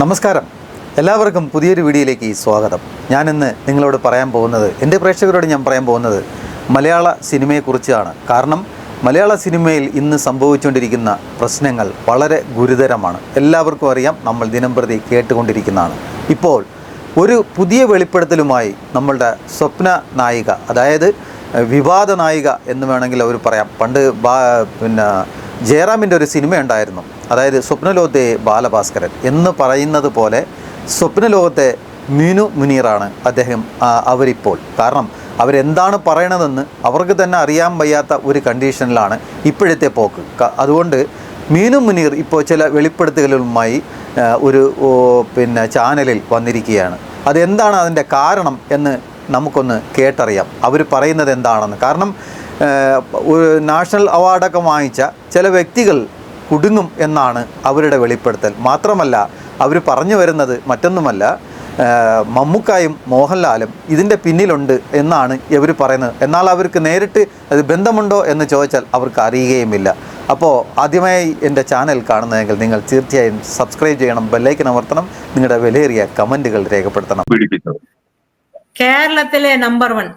നമസ്കാരം, എല്ലാവർക്കും പുതിയൊരു വീഡിയോയിലേക്ക് സ്വാഗതം. ഞാനിന്ന് നിങ്ങളോട് പറയാൻ പോകുന്നത്, എൻ്റെ പ്രേക്ഷകരോട് ഞാൻ പറയാൻ പോകുന്നത് മലയാള സിനിമയെക്കുറിച്ചാണ്. കാരണം മലയാള സിനിമയിൽ ഇന്ന് സംഭവിച്ചുകൊണ്ടിരിക്കുന്ന പ്രശ്നങ്ങൾ വളരെ ഗുരുതരമാണ്. എല്ലാവർക്കും അറിയാം, നമ്മൾ ദിനംപ്രതി കേട്ടുകൊണ്ടിരിക്കുന്നതാണ്. ഇപ്പോൾ ഒരു പുതിയ വെളിപ്പെടുത്തലുമായി നമ്മളുടെ സ്വപ്ന നായിക, അതായത് വിവാദ നായിക എന്ന് വേണമെങ്കിൽ അവർ പറയാം. പണ്ട് ജയറാമിൻ്റെ ഒരു സിനിമ ഉണ്ടായിരുന്നു, അതായത് സ്വപ്നലോകത്തെ ബാലഭാസ്കരൻ എന്ന് പറയുന്നത് പോലെ സ്വപ്നലോകത്തെ മീനു മുനീറാണ് അദ്ദേഹം. അവരിപ്പോൾ കാരണം അവരെന്താണ് പറയണതെന്ന് അവർക്ക് തന്നെ അറിയാൻ വയ്യാത്ത ഒരു കണ്ടീഷനിലാണ് ഇപ്പോഴത്തെ പോക്ക്. അതുകൊണ്ട് മീനു മുനീർ ഇപ്പോൾ ചില വെളിപ്പെടുത്തലുകളുമായി ഒരു ചാനലിൽ വന്നിരിക്കുകയാണ്. അതെന്താണ് അതിൻ്റെ കാരണം എന്ന് നമുക്കൊന്ന് കേട്ടറിയാം, അവർ പറയുന്നത് എന്താണെന്ന്. കാരണം ഒരു നാഷണൽ അവാർഡൊക്കെ വാങ്ങിച്ച ചില വ്യക്തികൾ കുടുങ്ങും എന്നാണ് അവരുടെ വെളിപ്പെടുത്തൽ. മാത്രമല്ല, അവർ പറഞ്ഞു വരുന്നത് മറ്റൊന്നുമല്ല, മമ്മൂക്കായും മോഹൻലാലും ഇതിൻ്റെ പിന്നിലുണ്ട് എന്നാണ് ഇവർ പറയുന്നത്. എന്നാൽ അവർക്ക് നേരിട്ട് അത് ബന്ധമുണ്ടോ എന്ന് ചോദിച്ചാൽ അവർക്ക് അറിയുകയുമില്ല. അപ്പോൾ ആദ്യമായി എൻ്റെ ചാനൽ കാണുന്നതെങ്കിൽ നിങ്ങൾ തീർച്ചയായും സബ്സ്ക്രൈബ് ചെയ്യണം, ബെല്ലൈക്കൻ അമർത്തണം, നിങ്ങളുടെ വിലയേറിയ കമൻറ്റുകൾ രേഖപ്പെടുത്തണം. കേരളത്തിലെ നമ്പർ 1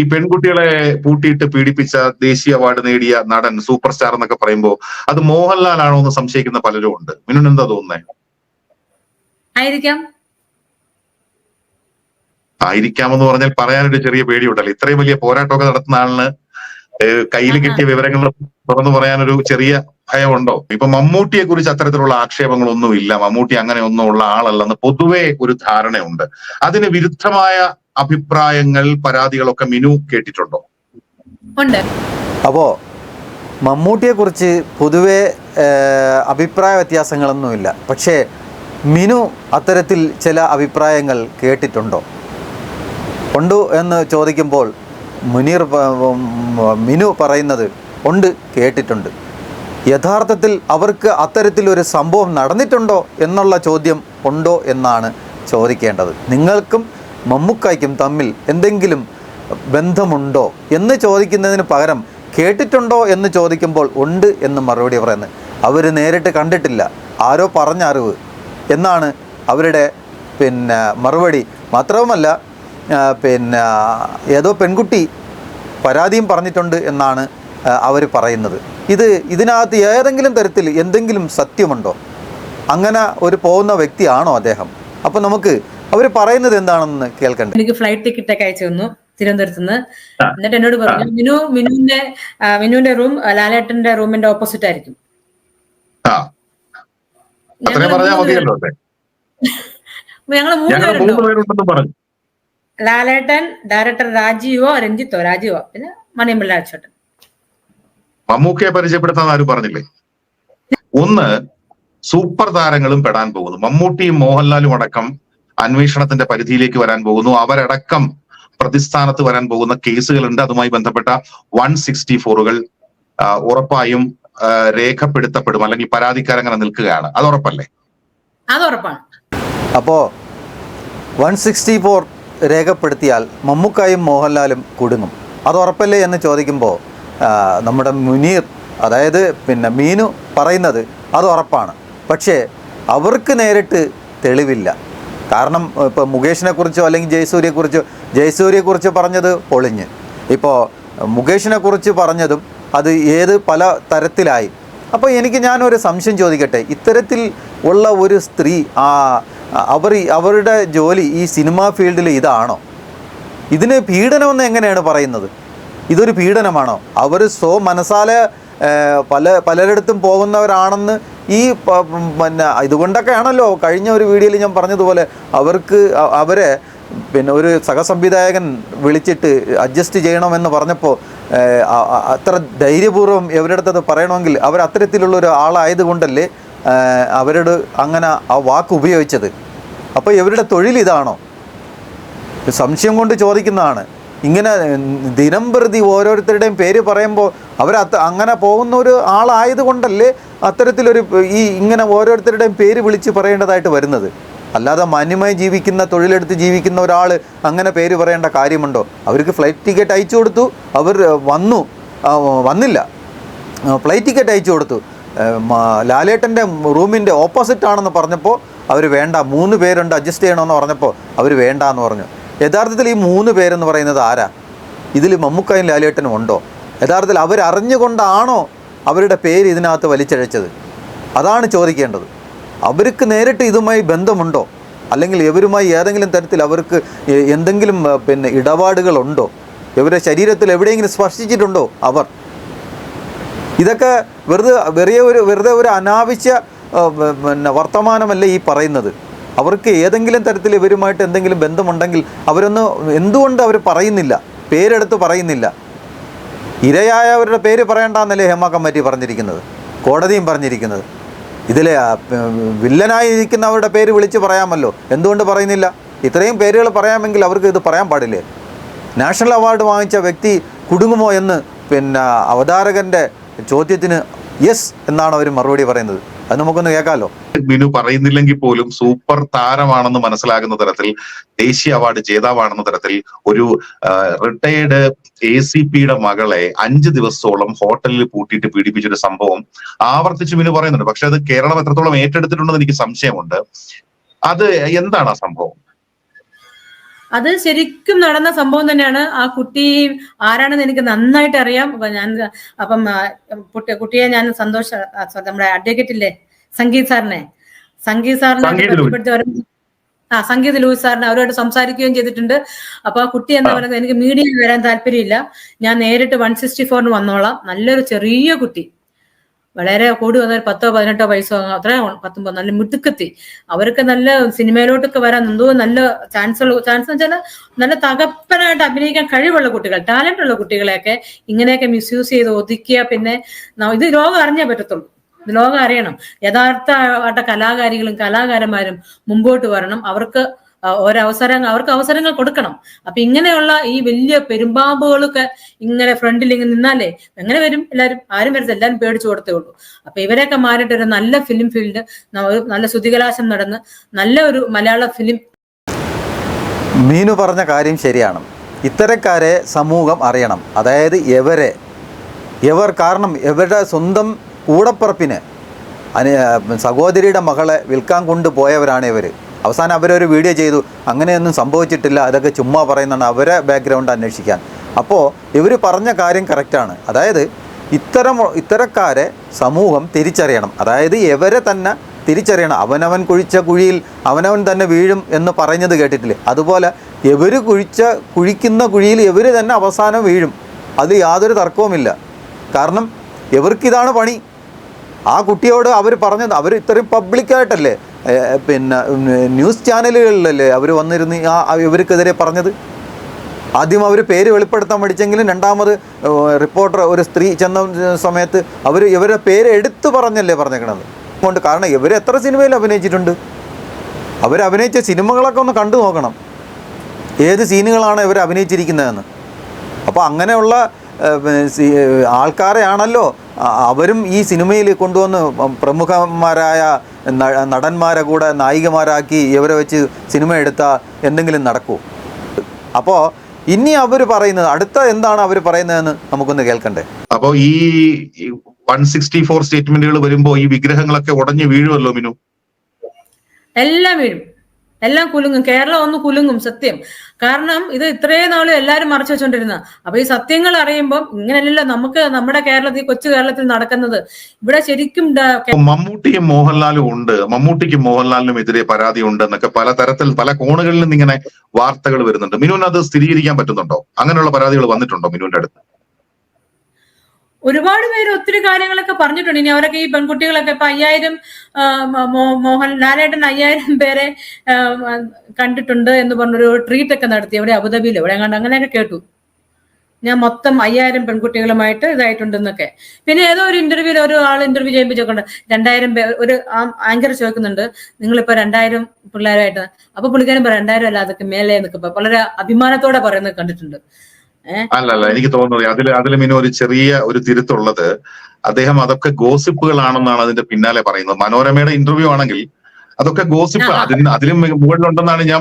ഈ പെൺകുട്ടികളെ പൂട്ടിയിട്ട് പീഡിപ്പിച്ച ദേശീയ അവാർഡ് നേടിയ നടൻ, സൂപ്പർ സ്റ്റാർ എന്നൊക്കെ പറയുമ്പോൾ അത് മോഹൻലാൽ ആണോ എന്ന് സംശയിക്കുന്ന പലരും ഉണ്ട്. മിനുന് എന്താ തോന്നുന്നേ? ആയിരിക്കാമെന്ന് പറഞ്ഞാൽ പറയാനൊരു ചെറിയ പേടിയുണ്ടല്ലോ. ഇത്രയും വലിയ പോരാട്ടമൊക്കെ നടത്തുന്ന ആളിന് കയ്യിൽ കിട്ടിയ വിവരങ്ങൾ തുറന്നു പറയാനൊരു ചെറിയ ഭയമുണ്ടോ? ഇപ്പൊ മമ്മൂട്ടിയെ കുറിച്ച് അത്തരത്തിലുള്ള ആക്ഷേപങ്ങളൊന്നും ഇല്ല, മമ്മൂട്ടി അങ്ങനെ ഒന്നും ഉള്ള ആളല്ലെന്ന് പൊതുവെ ഒരു ധാരണയുണ്ട്. അതിന് വിരുദ്ധമായ അഭിപ്രായങ്ങൾ, പരാതികളൊക്കെ മിനു കേട്ടിട്ടുണ്ടോ? അപ്പോൾ മമ്മൂട്ടിയെക്കുറിച്ച് പൊതുവെ അഭിപ്രായ വ്യത്യാസങ്ങളൊന്നുമില്ല. പക്ഷേ മിനു അത്തരത്തിൽ ചില അഭിപ്രായങ്ങൾ കേട്ടിട്ടുണ്ടോ? ഉണ്ടോ എന്ന് ചോദിക്കുമ്പോൾ മിനു പറയുന്നത് ഉണ്ട്, കേട്ടിട്ടുണ്ട്. യഥാർത്ഥത്തിൽ അവർക്ക് അത്തരത്തിലൊരു സംഭവം നടന്നിട്ടുണ്ടോ എന്നുള്ള ചോദ്യം ഉണ്ടോ എന്നാണ് ചോദിക്കേണ്ടത്. നിങ്ങൾക്കും മമ്മൂക്കായ്ക്കും തമ്മിൽ എന്തെങ്കിലും ബന്ധമുണ്ടോ എന്ന് ചോദിക്കുന്നതിന് പകരം കേട്ടിട്ടുണ്ടോ എന്ന് ചോദിക്കുമ്പോൾ ഉണ്ട് എന്ന് മറുപടി പറയുന്നത്. അവർ നേരിട്ട് കണ്ടിട്ടില്ല, ആരോ പറഞ്ഞ അറിവ് എന്നാണ് അവരുടെ മറുപടി. മാത്രവുമല്ല, ഏതോ പെൺകുട്ടി പരാതിയും പറഞ്ഞിട്ടുണ്ട് എന്നാണ് അവർ പറയുന്നത്. ഇതിനകത്ത് ഏതെങ്കിലും തരത്തിൽ എന്തെങ്കിലും സത്യമുണ്ടോ? അങ്ങനെ ഒരു പോകുന്ന വ്യക്തിയാണോ അദ്ദേഹം? അപ്പോൾ നമുക്ക് അവർ പറയുന്നത് എന്താണെന്ന് കേൾക്കണ്ടേ? എനിക്ക് ഫ്ലൈറ്റ് ടിക്കറ്റ് ഒക്കെ അയച്ചു തന്നു തിരുവനന്തപുരത്ത് നിന്ന്. എന്നിട്ട് എന്നോട് പറഞ്ഞു, മിനുവിന്റെ റൂം ലാലേട്ടന്റെ റൂമിന്റെ ഓപ്പോസിറ്റ് ആയിരിക്കും. ഞങ്ങൾ 3 പേരുണ്ടോ, ലാലേട്ടൻ, ഡയറക്ടർ രാജീവോ, പിന്നെ മണിയമ്പിള്ള അച്ചോട്ടൻ. മമ്മൂക്കയെ പരിചയപ്പെടുത്താൻ ആരും പറഞ്ഞില്ലേ? ഒന്ന്, സൂപ്പർ താരങ്ങളും പെടാൻ പോകുന്നു. മമ്മൂട്ടിയും മോഹൻലാലും അടക്കം അന്വേഷണത്തിന്റെ പരിധിയിലേക്ക് വരാൻ പോകുന്നു. അവരടക്കം പ്രതിസ്ഥാനത്ത് വരാൻ പോകുന്ന കേസുകളുണ്ട്. അതുമായി ബന്ധപ്പെട്ട 164കൾ ഉറപ്പായും രേഖപ്പെടുത്തപ്പെടും, അല്ലെങ്കിൽ പരാതിക്കാരങ്ങനെ നിൽക്കുകയാണ്. അത് ഉറപ്പല്ലേ? അത് ഉറപ്പാണ്. അപ്പോ 164 രേഖപ്പെടുത്തിയാൽ മമ്മൂക്കായും മോഹൻലാലും കുടുങ്ങും, അത് ഉറപ്പല്ലേ എന്ന് ചോദിക്കുമ്പോൾ നമ്മുടെ മുനീർ, അതായത് മീനു പറയുന്നത് അത് ഉറപ്പാണ്. പക്ഷേ അവർക്ക് നേരിട്ട് തെളിവില്ല. കാരണം ഇപ്പോൾ മുകേഷിനെ കുറിച്ചോ അല്ലെങ്കിൽ ജയസൂര്യയെക്കുറിച്ച് പറഞ്ഞത് പൊളിഞ്ഞ്, ഇപ്പോൾ മുകേഷിനെ കുറിച്ച് പറഞ്ഞതും അത് പല തരത്തിലായി. അപ്പോൾ ഞാനൊരു സംശയം ചോദിക്കട്ടെ, ഇത്തരത്തിൽ ഉള്ള ഒരു സ്ത്രീ അവരുടെ ജോലി ഈ സിനിമാ ഫീൽഡിൽ ഇതാണോ? ഇതിന് പീഡനമെന്ന് എങ്ങനെയാണ് പറയുന്നത്? ഇതൊരു പീഡനമാണോ? അവർ മനസാലെ പലരിടത്തും പോകുന്നവരാണെന്ന് ഇതുകൊണ്ടൊക്കെയാണല്ലോ കഴിഞ്ഞ ഒരു വീഡിയോയിൽ ഞാൻ പറഞ്ഞതുപോലെ അവരെ ഒരു സഹസംവിധായകൻ വിളിച്ചിട്ട് അഡ്ജസ്റ്റ് ചെയ്യണമെന്ന് പറഞ്ഞപ്പോൾ അത്ര ധൈര്യപൂർവ്വം ഇവരുടെ അടുത്തത് പറയണമെങ്കിൽ അവർ അത്തരത്തിലുള്ളൊരു ആളായതുകൊണ്ടല്ലേ അവരോട് അങ്ങനെ ആ വാക്ക് ഉപയോഗിച്ചത്. അപ്പോൾ ഇവരുടെ തൊഴിൽ ഇതാണോ? സംശയം കൊണ്ട് ചോദിക്കുന്നതാണ്. ഇങ്ങനെ ദിനംപ്രതി ഓരോരുത്തരുടെയും പേര് പറയുമ്പോൾ അങ്ങനെ പോകുന്ന ഒരു ആളായതുകൊണ്ടല്ലേ അത്തരത്തിലൊരു ഇങ്ങനെ ഓരോരുത്തരുടെയും പേര് വിളിച്ച് പറയേണ്ടതായിട്ട് വരുന്നത്. അല്ലാതെ മാന്യമായി ജീവിക്കുന്ന, തൊഴിലെടുത്ത് ജീവിക്കുന്ന ഒരാൾ അങ്ങനെ പേര് പറയേണ്ട കാര്യമുണ്ടോ? അവർക്ക് ഫ്ലൈറ്റ് ടിക്കറ്റ് അയച്ചു കൊടുത്തു, അവർ വന്നില്ല. ഫ്ലൈറ്റ് ടിക്കറ്റ് അയച്ചു കൊടുത്തു, ലാലേട്ടൻ്റെ റൂമിൻ്റെ ഓപ്പോസിറ്റ് ആണെന്ന് പറഞ്ഞപ്പോൾ അവർ വേണ്ട, 3 പേരുണ്ട് അഡ്ജസ്റ്റ് ചെയ്യണമെന്ന് പറഞ്ഞപ്പോൾ അവർ വേണ്ട എന്ന് പറഞ്ഞു. യഥാർത്ഥത്തിൽ ഈ 3 പേരെന്ന് പറയുന്നത് ആരാ? ഇതിൽ മമ്മൂക്കായും ലാലേട്ടനും ഉണ്ടോ? യഥാർത്ഥത്തിൽ അവരറിഞ്ഞുകൊണ്ടാണോ അവരുടെ പേര് ഇതിനകത്ത് വലിച്ചഴച്ചത്? അതാണ് ചോദിക്കേണ്ടത്. അവർക്ക് നേരിട്ട് ഇതുമായി ബന്ധമുണ്ടോ? അല്ലെങ്കിൽ ഇവരുമായി ഏതെങ്കിലും തരത്തിൽ അവർക്ക് എന്തെങ്കിലും ഇടപാടുകളുണ്ടോ? ഇവരുടെ ശരീരത്തിൽ എവിടെയെങ്കിലും സ്പർശിച്ചിട്ടുണ്ടോ അവർ? ഇതൊക്കെ വെറുതെ ഒരു അനാവശ്യ വർത്തമാനമല്ല ഈ പറയുന്നത്. അവർക്ക് ഏതെങ്കിലും തരത്തിൽ ഇവരുമായിട്ട് എന്തെങ്കിലും ബന്ധമുണ്ടെങ്കിൽ എന്തുകൊണ്ട് അവർ പറയുന്നില്ല, പേരെടുത്ത് പറയുന്നില്ല? ഇരയായവരുടെ പേര് പറയണ്ടെന്നല്ലേ ഹേമ കമ്മിറ്റി പറഞ്ഞിരിക്കുന്നത്, കോടതിയും പറഞ്ഞിരിക്കുന്നത്. ഇതിലെ വില്ലനായിരിക്കുന്നവരുടെ പേര് വിളിച്ച് പറയാമല്ലോ, എന്തുകൊണ്ട് പറയുന്നില്ല? ഇത്രയും പേരുകൾ പറയാമെങ്കിൽ അവർക്ക് ഇത് പറയാൻ പാടില്ലേ? നാഷണൽ അവാർഡ് വാങ്ങിച്ച വ്യക്തി കുടുങ്ങുമോ എന്ന് അവതാരകൻ്റെ ചോദ്യത്തിന് യെസ് എന്നാണ് അവർ മറുപടി പറയുന്നത്. അത് നമുക്കൊന്ന് കേൾക്കാമല്ലോ. മിനു പറയുന്നില്ലെങ്കിൽ പോലും സൂപ്പർ താരമാണെന്ന് മനസ്സിലാകുന്ന തരത്തിൽ, ദേശീയ അവാർഡ് ജേതാവാണെന്ന തരത്തിൽ ഒരു റിട്ടയേർഡ് ACPയുടെ മകളെ 5 ദിവസത്തോളം ഹോട്ടലിൽ പൂട്ടിയിട്ട് പീഡിപ്പിച്ചൊരു സംഭവം ആവർത്തിച്ച് മിനു പറയുന്നുണ്ട്. പക്ഷെ അത് കേരളം എത്രത്തോളം ഏറ്റെടുത്തിട്ടുണ്ടെന്ന് എനിക്ക് സംശയമുണ്ട്. അത് എന്താണ് ആ സംഭവം? അത് ശരിക്കും നടന്ന സംഭവം തന്നെയാണ്. ആ കുട്ടി ആരാണെന്ന് എനിക്ക് നന്നായിട്ട് അറിയാം. അപ്പം കുട്ടിയെ ഞാൻ നമ്മുടെ അഡ്വക്കേറ്റ് ഇല്ലേ, സംഗീത് സാറിനെ പരിചയപ്പെടുത്തി, സംഗീത് ലൂയിസ് സാറിനെ അവരോട് സംസാരിക്കുകയും ചെയ്തിട്ടുണ്ട്. അപ്പൊ ആ കുട്ടി എന്താ പറയുന്നത്, എനിക്ക് മീഡിയയിൽ വരാൻ താല്പര്യമില്ല, ഞാൻ നേരിട്ട് 164 വന്നോളാം. നല്ലൊരു ചെറിയ കുട്ടി, വളരെ കൂടി വന്നാൽ 10-18 വയസ്സോ അത്ര 19, നല്ല മിടുക്കത്തി. അവർക്ക് നല്ല സിനിമയിലോട്ടൊക്കെ വരാൻ എന്തോ നല്ല ചാൻസ് എന്ന് വെച്ചാൽ നല്ല തകപ്പനായിട്ട് അഭിനയിക്കാൻ കഴിവുള്ള കുട്ടികൾ, ടാലന്റ് ഉള്ള കുട്ടികളെയൊക്കെ ഇങ്ങനെയൊക്കെ മിസ്യൂസ് ചെയ്ത് ഒതുക്കിയ പിന്നെ ഇത് ലോകം അറിഞ്ഞേ പറ്റത്തുള്ളൂ. ഇത് ലോകം അറിയണം. യഥാർത്ഥ കലാകാരികളും കലാകാരന്മാരും മുമ്പോട്ട് വരണം. അവർക്ക് അവസരങ്ങൾ കൊടുക്കണം. അപ്പൊ ഇങ്ങനെയുള്ള ഈ വലിയ പെരുമ്പാമ്പുകളൊക്കെ ഇങ്ങനെ ഫ്രണ്ടിൽ ഇങ്ങനെ നിന്നാലേ എങ്ങനെ വരും? ആരും വരത്തില്ല, എല്ലാവരും പേടിച്ചു കൊടുത്തേ ഉള്ളൂ. അപ്പൊ ഇവരെയൊക്കെ മാറിയിട്ട് ഒരു നല്ല ഫിലിം ഫീൽഡ്, നല്ല ശുദ്ധികലാശം നടന്ന് നല്ല ഒരു മലയാള ഫിലിം. മീനു പറഞ്ഞ കാര്യം ശരിയാണ്. ഇത്തരക്കാരെ സമൂഹം അറിയണം. അതായത് കാരണം ഇവരുടെ സ്വന്തം കൂടപ്പിറപ്പിന് സഹോദരിയുടെ മകളെ വിൽക്കാൻ കൊണ്ടുപോയവരാണ് ഇവർ. അവസാനം അവരൊരു വീഡിയോ ചെയ്തു, അങ്ങനെയൊന്നും സംഭവിച്ചിട്ടില്ല, അതൊക്കെ ചുമ്മാ പറയുന്നതാണ്, അവരെ ബാക്ക്ഗ്രൗണ്ട് അന്വേഷിക്കാൻ. അപ്പോൾ ഇവർ പറഞ്ഞ കാര്യം കറക്റ്റാണ്. അതായത് ഇത്തരക്കാരെ സമൂഹം തിരിച്ചറിയണം. അതായത് ഇവരെ തന്നെ തിരിച്ചറിയണം. അവനവൻ കുഴിച്ച കുഴിയിൽ അവനവൻ തന്നെ വീഴും എന്ന് പറയുന്നത് കേട്ടിട്ടില്ലേ? അതുപോലെ ഇവർ കുഴിക്കുന്ന കുഴിയിൽ ഇവർ തന്നെ അവസാനം വീഴും. അത് യാതൊരു തർക്കവുമില്ല. കാരണം ഇവർക്കിതാണ് പണി. ആ കുട്ടിയോട് അവർ പറഞ്ഞത്, അവർ ഇത്രയും പബ്ലിക്കായിട്ടല്ലേ, ന്യൂസ് ചാനലുകളിലല്ലേ അവർ വന്നിരുന്ന് ഇവർക്കെതിരെ പറഞ്ഞത്. ആദ്യം അവർ പേര് വെളിപ്പെടുത്താൻ പഠിച്ചെങ്കിലും രണ്ടാമത് റിപ്പോർട്ടർ ഒരു സ്ത്രീ ചെന്ന സമയത്ത് ഇവരുടെ പേര് എടുത്തു പറഞ്ഞല്ലേ പറഞ്ഞേക്കണത്. അതുകൊണ്ട് കാരണം ഇവർ എത്ര സിനിമയിൽ അഭിനയിച്ചിട്ടുണ്ട്, അവരഭിനയിച്ച സിനിമകളൊക്കെ ഒന്ന് കണ്ടു നോക്കണം, ഏത് സീനുകളാണ് ഇവർ അഭിനയിച്ചിരിക്കുന്നതെന്ന്. അപ്പോൾ അങ്ങനെയുള്ള ആൾക്കാരെയാണല്ലോ അവരും ഈ സിനിമയിൽ കൊണ്ടുവന്ന് പ്രമുഖന്മാരായ നടന്മാരെ കൂടെ നായികമാരാക്കി ഇവരെ വെച്ച് സിനിമ എടുത്താൽ എന്തെങ്കിലും നടക്കൂ? അപ്പോൾ ഇനി അവർ പറയുന്നത് അടുത്ത എന്താണ് അവർ പറയുന്നതെന്ന് നമുക്കൊന്ന് കേൾക്കണ്ടേ? അപ്പോൾ ഈ 164 സ്റ്റേറ്റ്മെന്റുകൾ വരുമ്പോൾ ഈ വിഗ്രഹങ്ങളൊക്കെ ഉടഞ്ഞു വീഴുമല്ലോ മിനു? എല്ലാം വീഴും, എല്ലാം കുലുങ്ങും. കേരളം ഒന്ന് കുലുങ്ങും, സത്യം. കാരണം ഇത് ഇത്രയും നാളും എല്ലാവരും മറച്ചു വെച്ചോണ്ടിരുന്ന. അപ്പൊ ഈ സത്യങ്ങൾ അറിയുമ്പോൾ ഇങ്ങനെയല്ലല്ലോ നമ്മുടെ കേരളത്തിൽ, കൊച്ചു കേരളത്തിൽ നടക്കുന്നത്. ഇവിടെ ശരിക്കും മമ്മൂട്ടിയും മോഹൻലാലും ഉണ്ട്, മമ്മൂട്ടിക്കും മോഹൻലാലിനും എതിരെ പരാതി ഉണ്ട് എന്നൊക്കെ പല തരത്തിൽ പല കോണുകളിൽ നിന്ന് ഇങ്ങനെ വാർത്തകൾ വരുന്നുണ്ട്. മിനുവിന് അത് സ്ഥിരീകരിക്കാൻ പറ്റുന്നുണ്ടോ? അങ്ങനെയുള്ള പരാതികൾ വന്നിട്ടുണ്ടോ മിനുവിന്റെ അടുത്ത്? ഒരുപാട് പേര് ഒത്തിരി കാര്യങ്ങളൊക്കെ പറഞ്ഞിട്ടുണ്ട്. ഇനി അവരൊക്കെ ഈ പെൺകുട്ടികളൊക്കെ ഇപ്പൊ 5000 ലാലേട്ടൻ 5000 പേരെ കണ്ടിട്ടുണ്ട് എന്ന് പറഞ്ഞൊരു ട്രീറ്റ് ഒക്കെ നടത്തി അവിടെ അബുദാബിയിൽ എവിടെ കണ്ട്, അങ്ങനെയൊക്കെ കേട്ടു ഞാൻ. മൊത്തം 5000 പെൺകുട്ടികളുമായിട്ട് ഇതായിട്ടുണ്ടെന്നൊക്കെ. പിന്നെ ഏതോ ഒരു ഇന്റർവ്യൂവിൽ ഒരു ആൾ ഇന്റർവ്യൂ ചെയ്യുമ്പോഴൊക്കെ 2000 പേർ, ഒരു ആങ്കർ ചോദിക്കുന്നുണ്ട് നിങ്ങളിപ്പോ 2000 പിള്ളേരായിട്ട്. അപ്പൊ പുള്ളിക്കാരൻ പറയാം 2000 അല്ല, അതൊക്കെ മേലെ എന്നൊക്കെ വളരെ അഭിമാനത്തോടെ പറയുന്നത് കണ്ടിട്ടുണ്ട്. അല്ലല്ല, എനിക്ക് തോന്നുന്നത് അതിൽ മിനു ഒരു ചെറിയ ഒരു തിരുത്തുള്ളത്, അദ്ദേഹം അതൊക്കെ ഗോസിപ്പുകളാണെന്നാണ് അതിന്റെ പിന്നാലെ പറയുന്നത്. മനോരമയുടെ ഇന്റർവ്യൂ ആണെങ്കിൽ അതൊക്കെ ഗോസിപ്പ്, അതിലും മുകളിലുണ്ടെന്നാണ് ഞാൻ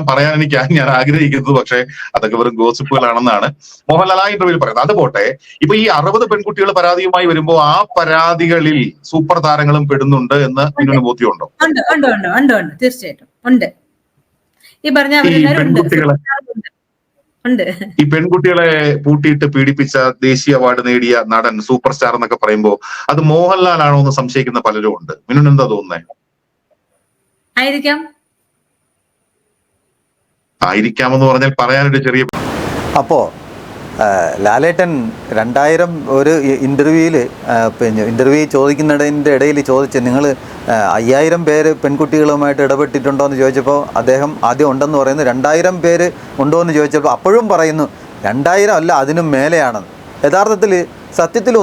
ആഗ്രഹിക്കുന്നത്. പക്ഷേ അതൊക്കെ വെറും ഗോസിപ്പുകളാണെന്നാണ് മോഹൻലാൽ ആ ഇന്റർവ്യൂവിൽ പറയുന്നത്. അത് പോട്ടെ, ഇപ്പൊ ഈ 60 പെൺകുട്ടികൾ പരാതിയുമായി വരുമ്പോൾ ആ പരാതികളിൽ സൂപ്പർ താരങ്ങളും പെടുന്നുണ്ട് എന്ന് ഇതിന് ബോധ്യമുണ്ടോ? ഉണ്ട് ഉണ്ട് ഉണ്ട് ഉണ്ട് ഉണ്ട് തീർച്ചയായിട്ടും ഉണ്ട്. ഈ പറഞ്ഞ ഈ പെൺകുട്ടികളെ പൂട്ടിയിട്ട് പീഡിപ്പിച്ച ദേശീയ അവാർഡ് നേടിയ നടൻ, സൂപ്പർ സ്റ്റാർ എന്നൊക്കെ പറയുമ്പോൾ അത് മോഹൻലാൽ ആണോ എന്ന് സംശയിക്കുന്ന പലരും ഉണ്ട്. മിനുന് എന്താ തോന്നുന്നേ? ആയിരിക്കാമെന്ന് പറഞ്ഞാൽ പറയാനൊരു ചെറിയ അപ്പോൾ ലാലേട്ടൻ 2000 ഒരു ഇൻ്റർവ്യൂവിൽ പിന്നെ ഇൻ്റർവ്യൂ ചോദിക്കുന്നതിൻ്റെ ഇടയിൽ ചോദിച്ച് നിങ്ങൾ 5000 പേര് പെൺകുട്ടികളുമായിട്ട് ഇടപെട്ടിട്ടുണ്ടോ എന്ന് ചോദിച്ചപ്പോൾ അദ്ദേഹം ആദ്യം ഉണ്ടെന്ന് പറയുന്നു. 2000 പേര് ഉണ്ടോ എന്ന് ചോദിച്ചപ്പോൾ അപ്പോഴും പറയുന്നു 2000 അല്ല, അതിനും മേലെയാണെന്ന്. യഥാർത്ഥത്തിൽ സത്യത്തിൽ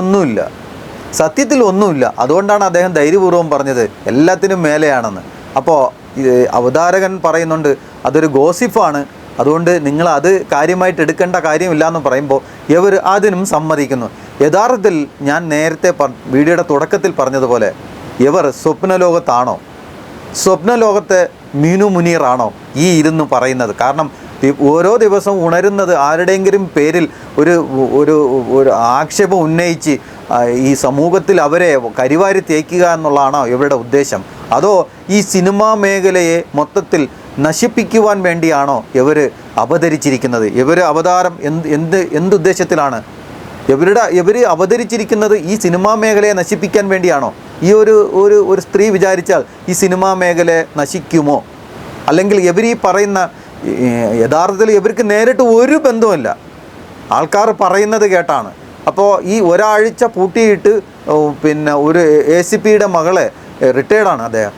ഒന്നുമില്ല. അതുകൊണ്ടാണ് അദ്ദേഹം ധൈര്യപൂർവ്വം പറഞ്ഞത് എല്ലാത്തിനും മേലെയാണെന്ന്. അപ്പോൾ അവതാരകൻ പറയുന്നുണ്ട് അതൊരു ഗോസിപ്പാണ്, അതുകൊണ്ട് നിങ്ങൾ അത് കാര്യമായിട്ട് എടുക്കേണ്ട കാര്യമില്ല എന്ന് പറയുമ്പോൾ ഇവർ അതിനും സമ്മതിക്കുന്നു. യഥാർത്ഥത്തിൽ ഞാൻ നേരത്തെ വീഡിയോയുടെ തുടക്കത്തിൽ പറഞ്ഞതുപോലെ ഇവർ സ്വപ്നലോകത്താണോ, സ്വപ്നലോകത്തെ മീനു മുനീറാണോ ഈ ഇരുന്ന് പറയുന്നത്? കാരണം ഓരോ ദിവസവും ഉണരുന്നത് ആരുടെയെങ്കിലും പേരിൽ ഒരു ഒരു ഒരു ആക്ഷേപം ഉന്നയിച്ച് ഈ സമൂഹത്തിൽ അവരെ കരിവാരി തേക്കുക എന്നുള്ളതാണോ ഇവരുടെ ഉദ്ദേശം? അതോ ഈ സിനിമാ മേഖലയെ മൊത്തത്തിൽ നശിപ്പിക്കുവാൻ വേണ്ടിയാണോ ഇവർ അവതരിച്ചിരിക്കുന്നത്? ഇവർ അവതാരം എന്തുദ്ദേശത്തിലാണ് ഇവർ അവതരിച്ചിരിക്കുന്നത്? ഈ സിനിമാ മേഖലയെ നശിപ്പിക്കാൻ വേണ്ടിയാണോ? ഈ ഒരു സ്ത്രീ വിചാരിച്ചാൽ ഈ സിനിമാ മേഖല നശിക്കുമോ? അല്ലെങ്കിൽ ഇവർ ഈ പറയുന്ന യഥാർത്ഥത്തിൽ ഇവർക്ക് നേരിട്ട് ഒരു ബന്ധവുമില്ല, ആൾക്കാർ പറയുന്നത് കേട്ടാണ്. അപ്പോൾ ഈ ഒരാഴ്ച പൂട്ടിയിട്ട് പിന്നെ ഒരു ACPയുടെ മകളെ, റിട്ടയർഡാണ് അദ്ദേഹം,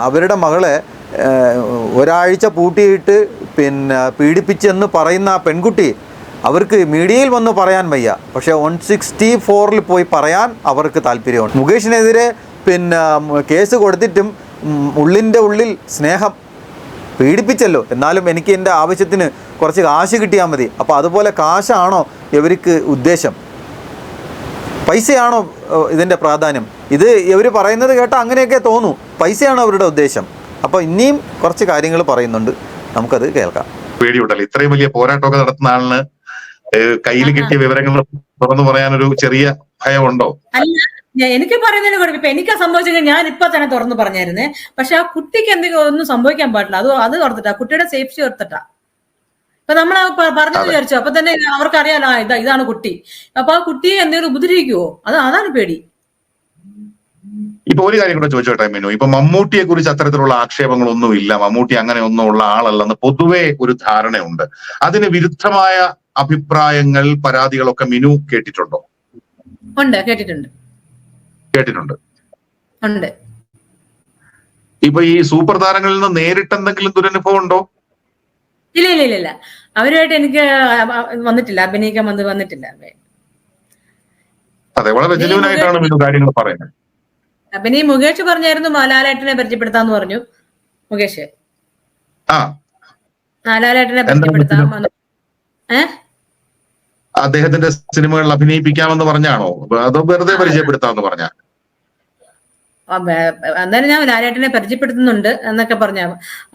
അവരുടെ മകളെ ഒരാഴ്ച പൂട്ടിയിട്ട് പിന്നെ പീഡിപ്പിച്ചെന്ന് പറയുന്ന ആ പെൺകുട്ടി അവർക്ക് മീഡിയയിൽ വന്ന് പറയാൻ വയ്യ, പക്ഷേ 164 പോയി പറയാൻ അവർക്ക് താല്പര്യമുണ്ട്. മുകേഷിനെതിരെ പിന്നെ കേസ് കൊടുത്തിട്ടും ഉള്ളിൻ്റെ ഉള്ളിൽ സ്നേഹം, പീഡിപ്പിച്ചല്ലോ എന്നാലും എനിക്ക് എൻ്റെ ആവശ്യത്തിന് കുറച്ച് കാശ് കിട്ടിയാൽ മതി. അപ്പോൾ അതുപോലെ കാശാണോ ഇവർക്ക് ഉദ്ദേശം? പൈസയാണോ ഇതിൻ്റെ പ്രാധാന്യം? ഇത് ഇവർ പറയുന്നത് കേട്ടാൽ അങ്ങനെയൊക്കെ തോന്നൂ, പൈസയാണോ അവരുടെ ഉദ്ദേശം? അപ്പോൾ ഇനിയും കുറച്ച് കാര്യങ്ങൾ പറയുന്നുണ്ട്, നമുക്കത് കേൾക്കാം. പേടിയുണ്ടല്ലോ, ഇത്രയും വലിയ പോരാട്ടമൊക്കെ നടത്തുന്ന ആളിന് കയ്യിൽ കിട്ടിയ വിവരങ്ങൾ തുറന്നു പറയാനൊരു ചെറിയ ഭയമുണ്ടോ? എനിക്ക് പറയുന്നതിന് കുഴപ്പം, എനിക്ക് സംഭവിച്ചെങ്കിൽ ഞാൻ ഇപ്പൊ തന്നെ തുറന്നു പറഞ്ഞായിരുന്നേ. പക്ഷെ ആ കുട്ടിക്ക് എന്തെങ്കിലും ഒന്നും സംഭവിക്കാൻ പാടില്ല, അത് ഓർത്തിട്ടാ, കുട്ടിയുടെ സേഫ്റ്റി ഓർത്തിട്ടാ. ഇപ്പൊ നമ്മൾ പറഞ്ഞു വിചാരിച്ചു, അപ്പൊ തന്നെ അവർക്കറിയാലോ ഇതാണ് കുട്ടി. അപ്പൊ ആ കുട്ടിയെ എന്തെങ്കിലും ഉപദ്രവിക്കുവോ? അതാണ് പേടി. ഇപ്പൊ ഒരു കാര്യം കൂടെ ചോദിച്ചോട്ടെ മിനു, ഇപ്പൊ മമ്മൂട്ടിയെ കുറിച്ച് അത്തരത്തിലുള്ള ആക്ഷേപങ്ങളൊന്നും ഇല്ല, മമ്മൂട്ടി അങ്ങനെ ഒന്നും ഉള്ള ആളല്ലെന്ന് പൊതുവെ ഒരു ധാരണയുണ്ട്. അതിന് വിരുദ്ധമായ അഭിപ്രായങ്ങൾ, പരാതികളൊക്കെ മിനു കേട്ടിട്ടുണ്ടോ? ഉണ്ട്, കേട്ടിട്ടുണ്ട്. ഇപ്പൊ ഈ സൂപ്പർ താരങ്ങളിൽ നിന്ന് നേരിട്ട് എന്തെങ്കിലും ദുരനുഭവം ഉണ്ടോ? ഇല്ല, അവരുമായിട്ട് എനിക്ക് വന്നിട്ടില്ല, അഭിനയിക്കാൻ വന്നിട്ടില്ല. അതെ, വളരെ ജെന്യുവൻ ആയിട്ടാണ് മിനു കാര്യങ്ങൾ പറയുന്നത്. പിന്നെ ഈ മുകേഷ് പറഞ്ഞായിരുന്നു ലാലേട്ടനെ പരിചയപ്പെടുത്താന്ന് പറഞ്ഞു. മുകേഷ് ലാലേട്ടനെ പരിചയപ്പെടുത്താം, അദ്ദേഹത്തിന്റെ സിനിമകളിൽ അഭിനയിപ്പിക്കാമെന്ന് പറഞ്ഞാണോ, അതോ വെറുതെ പരിചയപ്പെടുത്താമെന്ന് പറഞ്ഞാ? എന്തായാലും ഞാൻ ലാലേട്ടനെ പരിചയപ്പെടുത്തുന്നുണ്ട് എന്നൊക്കെ പറഞ്ഞ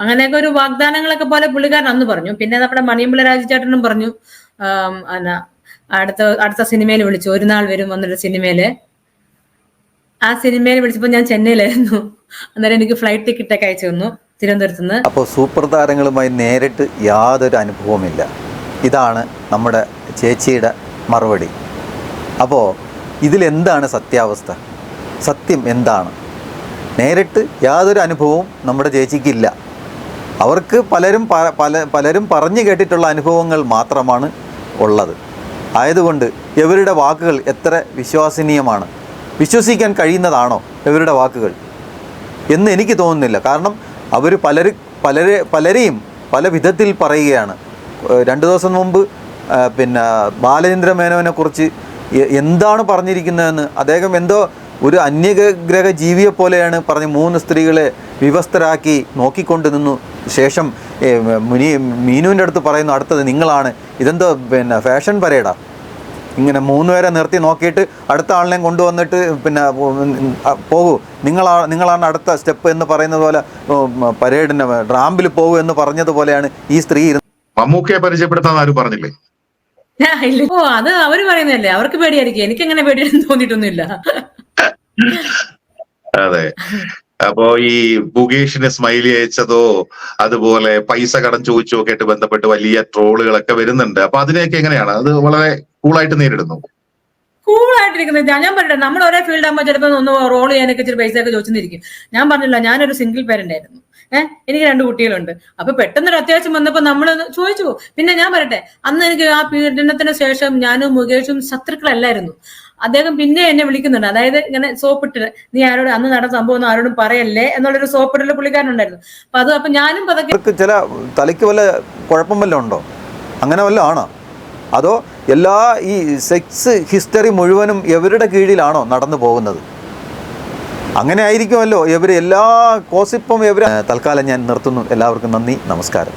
അങ്ങനെയൊക്കെ ഒരു വാഗ്ദാനങ്ങളൊക്കെ പോലെ പുള്ളിക്കാരൻ അന്ന് പറഞ്ഞു. പിന്നെ നമ്മുടെ മണിയമ്പിള്ള രാജചേട്ടനും പറഞ്ഞു അടുത്ത സിനിമയിൽ വിളിച്ചു, ഒരു നാൾ വരും വന്നൊരു സിനിമയില്. ആ സിനിമയിൽ വിളിച്ചപ്പോ ഞാൻ ചെന്നൈയിലായിരുന്നു. അന്നേരം എനിക്ക് ഫ്ലൈറ്റ് ടിക്കറ്റ് ഒക്കെ അയച്ചു തന്നു തിരുവനന്തപുരത്ത് നിന്ന്. അപ്പോൾ സൂപ്പർ താരങ്ങളുമായി നേരിട്ട് യാതൊരു അനുഭവമില്ല, ഇതാണ് നമ്മുടെ ചേച്ചിയുടെ മറുപടി. അപ്പോൾ ഇതിലെന്താണ് സത്യാവസ്ഥ? സത്യം എന്താണ്? നേരിട്ട് യാതൊരു അനുഭവവും നമ്മുടെ ചേച്ചിക്കില്ല. അവർക്ക് പലരും പറഞ്ഞു കേട്ടിട്ടുള്ള അനുഭവങ്ങൾ മാത്രമാണ് ഉള്ളത്. ആയതുകൊണ്ട് ഇവരുടെ വാക്കുകൾ എത്ര വിശ്വസനീയമാണ്, വിശ്വസിക്കാൻ കഴിയുന്നതാണോ ഇവരുടെ വാക്കുകൾ എന്ന് എനിക്ക് തോന്നുന്നില്ല. കാരണം അവർ പലരെയും പല വിധത്തിൽ പറയുകയാണ്. 2 ദിവസം മുമ്പ് പിന്നെ ബാലചന്ദ്ര മേനോനെ കുറിച്ച് എന്താണ് പറഞ്ഞിരിക്കുന്നതെന്ന് അദ്ദേഹം എന്തോ ഒരു അന്യഗ്രഹ ജീവിയെ പോലെയാണ് പറഞ്ഞ് 3 സ്ത്രീകളെ വിവസ്ത്രരാക്കി നോക്കിക്കൊണ്ട് നിന്നു. ശേഷം മീനുവിൻ്റെ അടുത്ത് പറയുന്നു അടുത്തത് നിങ്ങളാണ്. ഇതെന്തോ പിന്നെ ഫാഷൻ പരേഡാ? ഇങ്ങനെ 3 പേരെ നിർത്തി നോക്കിയിട്ട് അടുത്ത ആളിനെയും കൊണ്ടുവന്നിട്ട് പിന്നെ പോകൂ, നിങ്ങളാണ് അടുത്ത സ്റ്റെപ്പ് എന്ന് പറയുന്നത് പോലെ പരേഡിന് റാമ്പിൽ പോകൂ എന്ന് പറഞ്ഞതുപോലെയാണ് ഈ സ്ത്രീ മമ്മൂക്കയെ പരിചയപ്പെടുത്താൻ ആരും പറഞ്ഞില്ലേ? ഇല്ല. ഓ, അത് അവര് പറയുന്നതല്ലേ, അവർക്ക് പേടിയായിരിക്കും. എനിക്കങ്ങനെ പേടിയൊന്നും തോന്നിയിട്ടൊന്നുമില്ല. അതെ. അപ്പോ ഈ മുകേഷിന് സ്മൈലി അയച്ചതോ അതുപോലെ പൈസ കടം ചോദിച്ചോ ഒക്കെ ആയിട്ട് ബന്ധപ്പെട്ട് വലിയ ട്രോളുകളൊക്കെ വരുന്നുണ്ട്. അപ്പൊ അതിനെയൊക്കെ എങ്ങനെയാണ്, അത് വളരെ കൂളായിട്ട് നേരിടുന്നു? കൂളായിട്ടിരിക്കുന്നത് ഞാൻ പറയട്ടെ, നമ്മൾ ഒരേ ഫീൽഡ് ആകുമ്പോൾ ചിലപ്പോൾ ഒന്ന് റോൾ ചെയ്യാനൊക്കെ ഇച്ചിരി പൈസയൊക്കെ ചോദിച്ചിരിക്കും. ഞാൻ പറഞ്ഞില്ല, ഞാനൊരു സിംഗിൾ പേരന്റ് ആയിരുന്നു. എനിക്ക് 2 കുട്ടികളുണ്ട്. അപ്പൊ പെട്ടെന്നൊരു അത്യാവശ്യം വന്നപ്പോ നമ്മളൊന്ന് ചോദിച്ചു. പിന്നെ ഞാൻ പറയട്ടെ, അന്ന് എനിക്ക് ആ പീഡനത്തിന് ശേഷം ഞാനും മുകേഷും ശത്രുക്കളല്ലായിരുന്നു. അദ്ദേഹം പിന്നെ എന്നെ വിളിക്കുന്നുണ്ട്. അതായത് ഇങ്ങനെ സോപ്പിട്ട്, നീ ആരോട് അന്ന് നടന്ന സംഭവം ഒന്നും ആരോടും പറയല്ലേ എന്നുള്ളൊരു സോപ്പിട്ടുള്ള പുള്ളിക്കാരനുണ്ടായിരുന്നു. അപ്പൊ ഞാനും പതുക്കെ ചില തലയ്ക്ക് വല്ല കുഴപ്പം വല്ലതും ഉണ്ടോ, അങ്ങനെ വല്ലതും ആണോ? അതോ എല്ലാ ഈ സെക്സ് ഹിസ്റ്ററി മുഴുവനും എവരുടെ കീഴിലാണോ നടന്നു പോകുന്നത്? അങ്ങനെ ആയിരിക്കുമല്ലോ ഇവർ എല്ലാ കോസിപ്പും തൽക്കാലം ഞാൻ നിർത്തുന്നു. എല്ലാവർക്കും നന്ദി, നമസ്കാരം.